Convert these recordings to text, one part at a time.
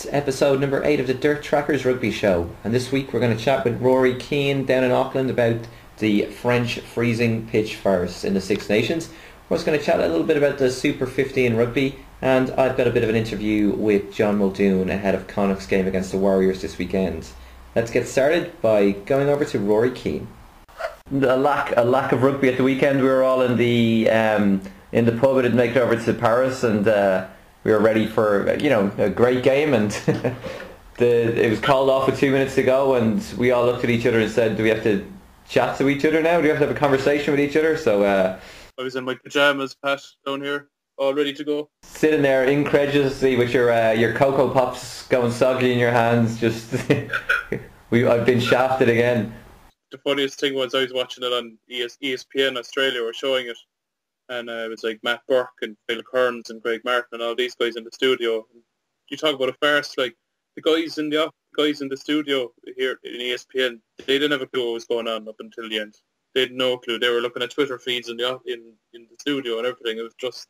It's episode number 8 of the Dirt Trackers Rugby Show, and this week we're going to chat with Rory Keane down in Auckland about the French freezing pitch farce in the Six Nations. We're also going to chat a little bit about the Super 15 rugby, and I've got a bit of an interview with John Muldoon ahead of Connacht's game against the Warriors this weekend. Let's get started by going over to Rory Keane. A lack of rugby at the weekend. We were all in the pub. I didn't make it over to Paris, and we were ready for a great game. And it was called off with 2 minutes to go, and we all looked at each other and said, "Do we have to chat to each other now? Do we have to have a conversation with each other?" So I was in my pajamas, Pat, down here, all ready to go. Sitting there incredulously with your Cocoa Pops going soggy in your hands. Just I've been shafted again. The funniest thing was I was watching it on ESPN Australia were showing it, and it was like Matt Burke and Phil Kearns and Greg Martin and all these guys in the studio. You talk about a farce, like the guys in the studio here in ESPN, they didn't have a clue what was going on up until the end. They had no clue. They were looking at Twitter feeds in the studio and everything. It was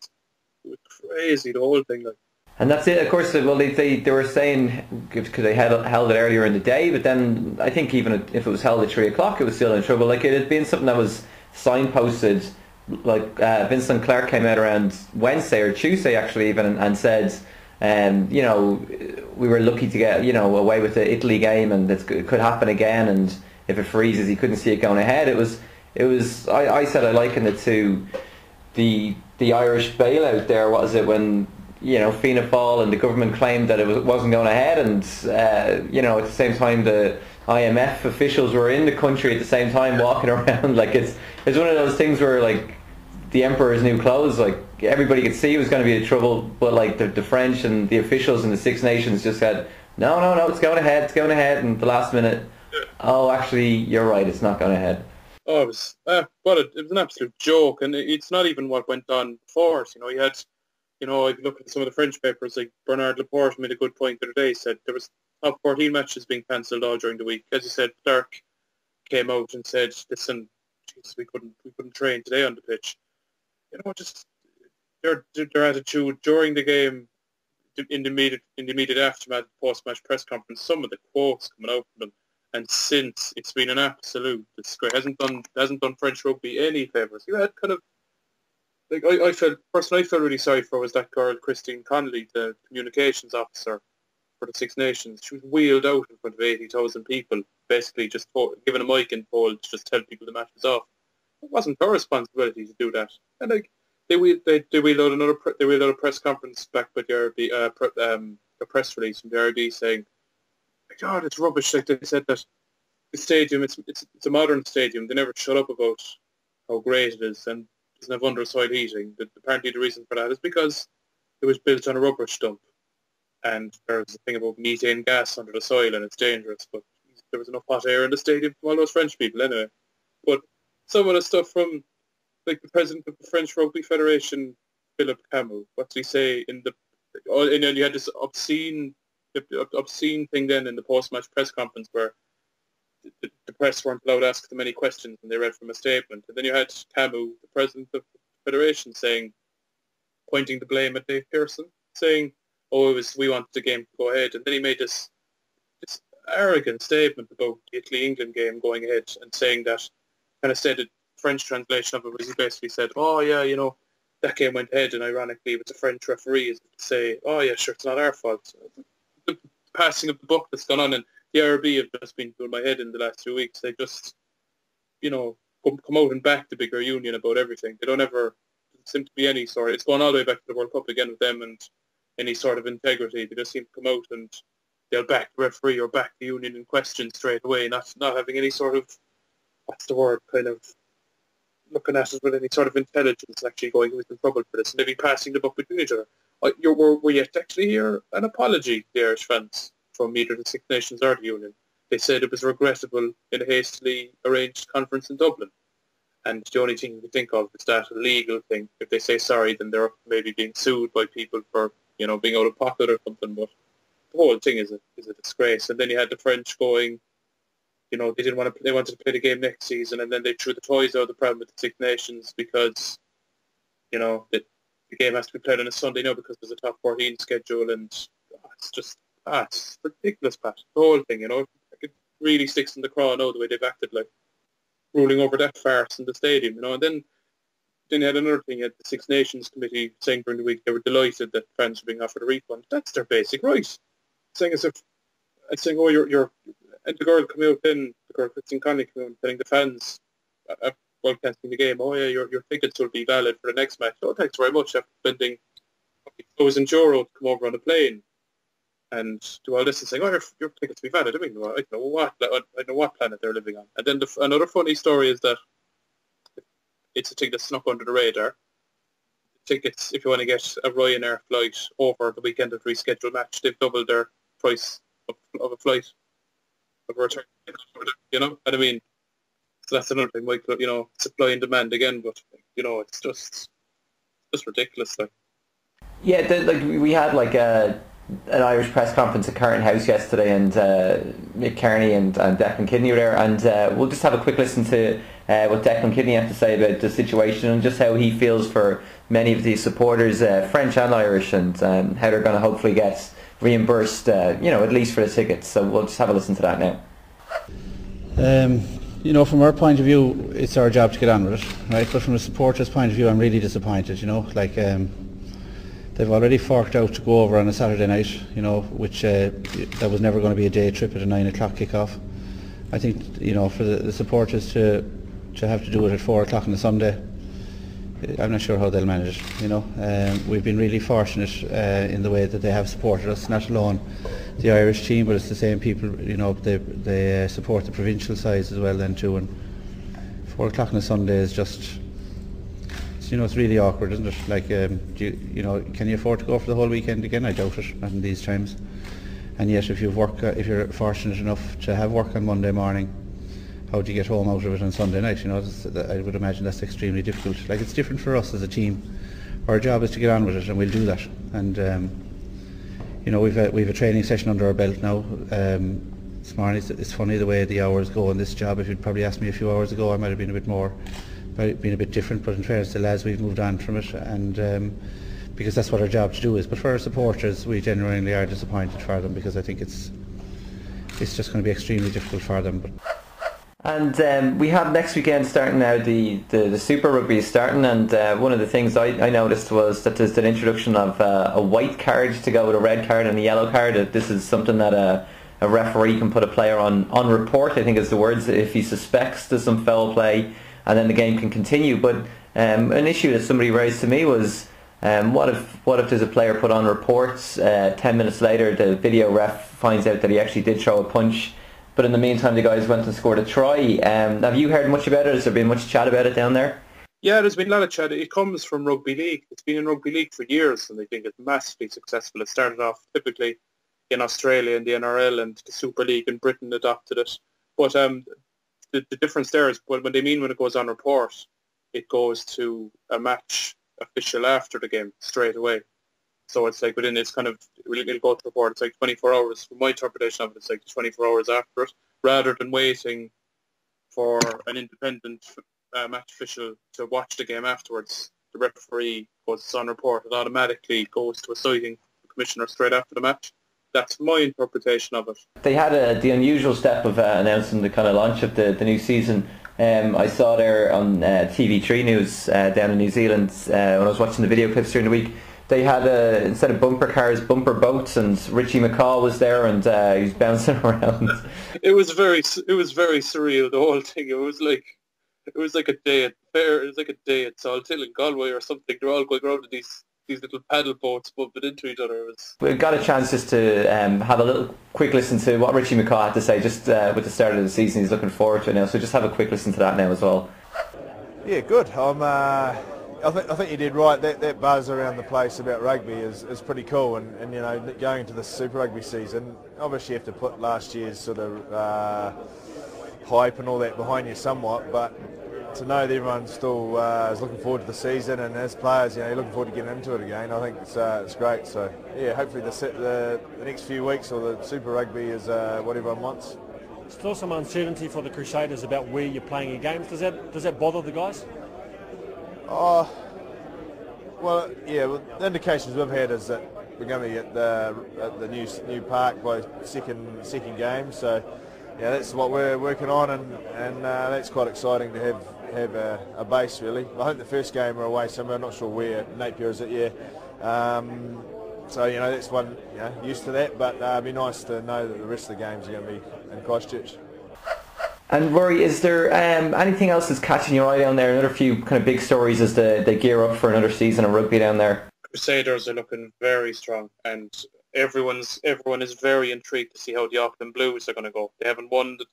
crazy, the whole thing. Like. And that's it. Of course, well, they were saying because they held it earlier in the day, but then I think even if it was held at 3 o'clock, it was still in trouble. Like it had been something that was signposted. Like Vincent Clark came out around Wednesday or Tuesday actually even and said, we were lucky to get away with the Italy game, and it could happen again. And if it freezes, he couldn't see it going ahead. It was. I said I likened it to the Irish bailout there. What was it when? Fianna Fáil and the government claimed that it wasn't going ahead, and at the same time the IMF officials were in the country at the same time walking around. Like it's one of those things where like the emperor's new clothes. Like everybody could see it was going to be a trouble, but like the French and the officials in the Six Nations just said no, it's going ahead, and the last minute, oh actually you're right, it's not going ahead. Oh, it was an absolute joke, and it's not even what went on before. You had. I look at some of the French papers, like Bernard Laporte made a good point the other day, said there was top 14 matches being cancelled all during the week. As you said, Clark came out and said, listen, Jesus, we couldn't train today on the pitch. Just their attitude during the game, in the immediate aftermath, post-match press conference, some of the quotes coming out from them, and since it's been an absolute disgrace. Hasn't done French rugby any favours. You had kind of like I felt really sorry for was that girl Christine Connolly, the communications officer for the Six Nations. She was wheeled out in front of 80,000 people, basically just given a mic and told to just tell people the match was off. It wasn't her responsibility to do that. And like they wheeled out a press conference back with the RB, a press release from the RB saying, "God, it's rubbish." Like they said that the stadium, it's a modern stadium. They never shut up about how great it is, and doesn't have underside heating. Apparently the reason for that is because it was built on a rubbish dump, and there's a thing about methane gas under the soil and it's dangerous, but there was enough hot air in the stadium from all those French people anyway. But some of the stuff from like the president of the French Rugby Federation, Philippe Camus, what did he say and then you had this obscene thing then in the post-match press conference where the press weren't allowed to ask them any questions, and they read from a statement. And then you had Camus, the president of the federation, pointing the blame at Dave Pearson, saying, "Oh, we wanted the game to go ahead." And then he made this arrogant statement about the Italy-England game going ahead, and saying that, kind of said the French translation of it was he basically said, "Oh yeah, that game went ahead, and ironically, it was a French referee," as to say, "Oh yeah, sure, it's not our fault." The passing of the buck that's gone on, and the RB have just been doing my head in the last 2 weeks. They just, come out and back the bigger union about everything. They don't ever seem to be any sort. It's going all the way back to the World Cup again with them and any sort of integrity. They just seem to come out and they'll back the referee or back the union in question straight away, not having any sort of, what's the word, kind of looking at it with any sort of intelligence, actually going, who's in trouble for this, and maybe passing the buck between each other. We're yet to actually hear an apology to the Irish fans from either the Six Nations or the Union. They said it was regrettable in a hastily arranged conference in Dublin. And the only thing we think of is that legal thing. If they say sorry, then they're maybe being sued by people for, being out of pocket or something. But the whole thing is a disgrace. And then you had the French going, they wanted to play the game next season, and then they threw the toys out of the pram with the Six Nations because, the game has to be played on a Sunday now because there's a top 14 schedule, and it's just It's ridiculous, Pat. The whole thing, it really sticks in the craw now the way they've acted, like ruling over that farce in the stadium, and then you had another thing at the Six Nations Committee saying during the week they were delighted that fans were being offered a refund. That's their basic right. Saying as if, oh, you're, and the girl come out then, the girl Christine Conley come out telling the fans broadcasting the game, oh yeah, your tickets will be valid for the next match. Oh, thanks very much after spending €1,000 to come over on a plane and do all this and saying, oh, your tickets will be valid. I mean, I don't know what planet they're living on. And then another funny story is that it's a thing that's snuck under the radar. Tickets, if you want to get a Ryanair flight over the weekend of the rescheduled match, they've doubled their price of a flight of a return. And I mean, so that's another thing, Michael. Supply and demand again, but it's just ridiculous. Like, yeah, we had an Irish press conference at Carton House yesterday, and Mick Kearney and Declan Kidney were there, and we'll just have a quick listen to what Declan Kidney had to say about the situation and just how he feels for many of these supporters, French and Irish, and how they're going to hopefully get reimbursed, at least for the tickets. So we'll just have a listen to that now. From our point of view, it's our job to get on with it, right? But from a supporter's point of view, I'm really disappointed, they've already forked out to go over on a Saturday night, which that was never going to be a day trip at a 9 o'clock kickoff. I think, for the supporters to have to do it at 4 o'clock on a Sunday, I'm not sure how they'll manage it. We've been really fortunate in the way that they have supported us, not alone the Irish team, but it's the same people, they support the provincial sides as well then too, and 4 o'clock on a Sunday is just, it's really awkward, isn't it? Can you afford to go for the whole weekend again? I doubt it, not in these times. And yet if you're fortunate enough to have work on Monday morning, how do you get home out of it on Sunday night? I would imagine that's extremely difficult. It's different for us as a team. Our job is to get on with it, and we'll do that. And we've a training session under our belt now. This morning, it's funny the way the hours go on this job. If you'd probably asked me a few hours ago, I might have been a bit different, but in fairness to the lads, we've moved on from it, and because that's what our job to do is. But for our supporters, we genuinely are disappointed for them, because I think it's just going to be extremely difficult for them. And we have next weekend starting now, the Super Rugby is starting, and one of the things I noticed was that there's an introduction of a white card to go with a red card and a yellow card. That this is something that a referee can put a player on report, I think is the words, if he suspects there's some foul play, and then the game can continue. But an issue that somebody raised to me was, what if there's a player put on reports, 10 minutes later the video ref finds out that he actually did throw a punch, but in the meantime the guys went and scored a try. Have you heard much about it? Has there been much chat about it down there? Yeah, there's been a lot of chat. It comes from Rugby League. It's been in Rugby League for years, and I think it's massively successful. It started off typically in Australia and the NRL, and the Super League in Britain adopted it. But the difference there is when it goes on report, it goes to a match official after the game straight away. So it's like it'll go to report. It's like 24 hours. From my interpretation of it, it's like 24 hours after it, rather than waiting for an independent match official to watch the game afterwards. The referee goes on report. It automatically goes to a sighting commissioner straight after the match. That's my interpretation of it. They had the unusual step of announcing the kind of launch of the new season. I saw there on TV3 News down in New Zealand when I was watching the video clips during the week. They had instead of bumper cars, bumper boats, and Richie McCaw was there, and he was bouncing around. It was very surreal, the whole thing. It was like a day at fair. It was like a day at Salthill in Galway or something. They're all going around in these little paddle boats bumping into each other. We got a chance just to have a little quick listen to what Richie McCaw had to say just with the start of the season. He's looking forward to it now, so just have a quick listen to that now as well. Yeah, good. I think you did right. That buzz around the place about rugby is pretty cool, and going into the Super Rugby season, obviously you have to put last year's sort of hype and all that behind you somewhat, but to know that everyone still is looking forward to the season, and as players, you're looking forward to getting into it again. I think it's great. So yeah, hopefully the next few weeks or the Super Rugby is what everyone wants. Still some uncertainty for the Crusaders about where you're playing your games. Does that bother the guys? Well, the indications we've had is that we're going to be at the new park by second game. So yeah, that's what we're working on, and that's quite exciting to have a base really. I think the first game we're away somewhere. I'm not sure where. Napier is it? Yeah. So that's one used to that, but it'd be nice to know that the rest of the games are going to be in Christchurch. And Rory, is there anything else that's catching your eye down there? Another few kind of big stories as they gear up for another season of rugby down there. Crusaders are looking very strong, and everyone is very intrigued to see how the Auckland Blues are going to go. They haven't won the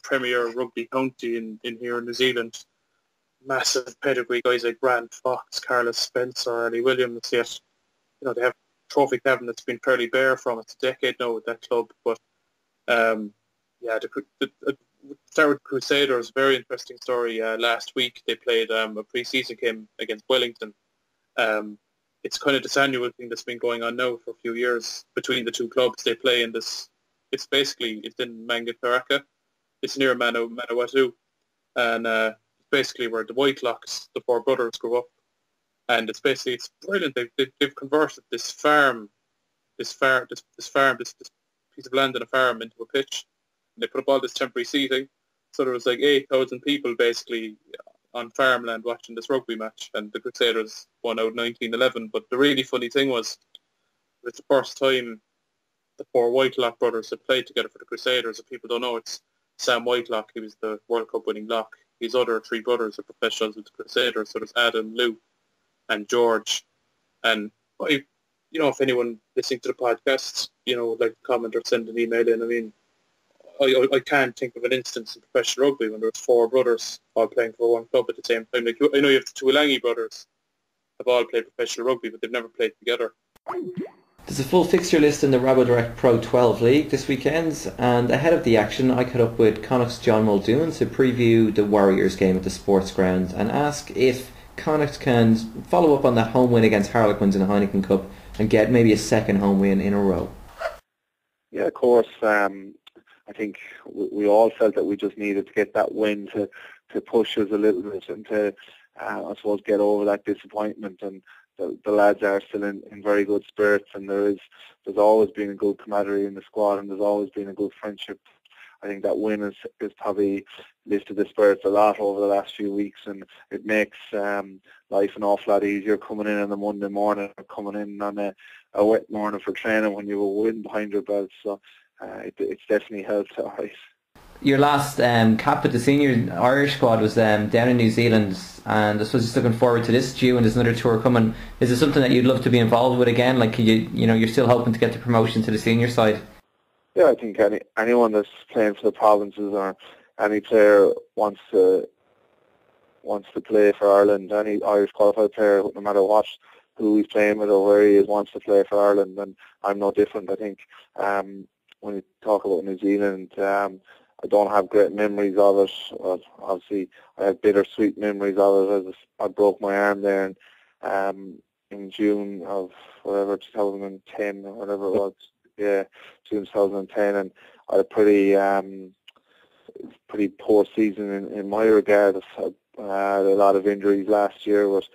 premier rugby county in here in New Zealand. Massive pedigree guys like Grant Fox, Carlos Spencer, Early Williams. Yet, they have trophy Kevin that's been fairly bare from it's a decade now with that club, but. The start with Crusaders, very interesting story. Last week they played a pre-season game against Wellington. It's kind of this annual thing that's been going on now for a few years between the two clubs. They play in this. It's in Mangakaraka. It's near Manawatu, and basically where the Whitelocks, the four brothers, grew up. And it's brilliant. They've converted this piece of land and a farm into a pitch. They put up all this temporary seating, so there was like 8,000 people basically on farmland watching this rugby match, and the Crusaders won out 19-11. But the really funny thing was, it's the first time the four Whitelock brothers had played together for the Crusaders. If people don't know, it's Sam Whitelock. He was the World Cup winning lock. His other three brothers are professionals with the Crusaders, so there's Adam, Lou, and George. And if anyone listening to the podcast, like to comment or send an email in, I mean, I can't think of an instance in professional rugby when there was four brothers all playing for one club at the same time. Like, I know you have the Tuolangi brothers have all played professional rugby, but they've never played together. There's a full fixture list in the Rabodirect Pro 12 League this weekend, and ahead of the action I caught up with Connacht's John Muldoon to preview the Warriors game at the sports ground and ask if Connacht can follow up on that home win against Harlequins in the Heineken Cup and get maybe a second home win in a row. Yeah, of course. I think we all felt that we just needed to get that win to push us a little bit and to, I suppose, get over that disappointment. And the lads are still in very good spirits, and there's always been a good camaraderie in the squad, and there's always been a good friendship. I think that win has probably lifted the spirits a lot over the last few weeks, and it makes life an awful lot easier coming in on the Monday morning or coming in on a wet morning for training when you have a win behind your belt. So it's definitely helped. All right. Your last cap with the senior Irish squad was down in New Zealand, and I suppose just looking forward to this due, and there's another tour coming. Is it something that you'd love to be involved with again? Like you're still hoping to get the promotion to the senior side? Yeah, I think anyone that's playing for the provinces or any player wants to play for Ireland. Any Irish qualified player, no matter who he's playing with or where he is, wants to play for Ireland, and I'm no different. I think when you talk about New Zealand, I don't have great memories of it. Obviously, I have bittersweet memories of it as I broke my arm there in June of 2010 or whatever it was. Yeah, June 2010, and I had a pretty poor season in my regard. I had a lot of injuries last year, was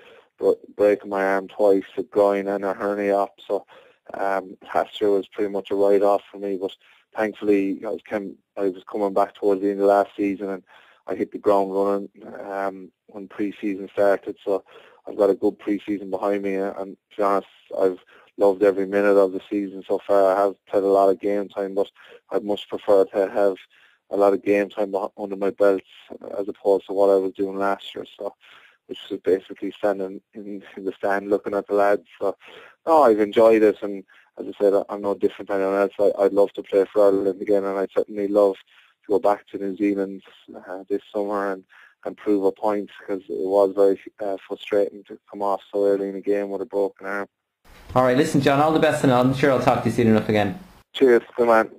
breaking my arm twice, a groin and a hernia op. So last year was pretty much a write-off for me, but thankfully I was coming back towards the end of last season, and I hit the ground running when pre-season started. So I've got a good pre-season behind me, and to be honest, I've loved every minute of the season so far. I have played a lot of game time, but I'd much prefer to have a lot of game time under my belt as opposed to what I was doing last year. So, which was basically standing in the stand looking at the lads. So, no, I've enjoyed it, and as I said, I'm no different to anyone else. I'd love to play for Ireland again, and I'd certainly love to go back to New Zealand this summer and prove a point, because it was very frustrating to come off so early in the game with a broken arm. Alright, listen John, all the best, and I'm sure I'll talk to you soon enough again. Cheers, good man.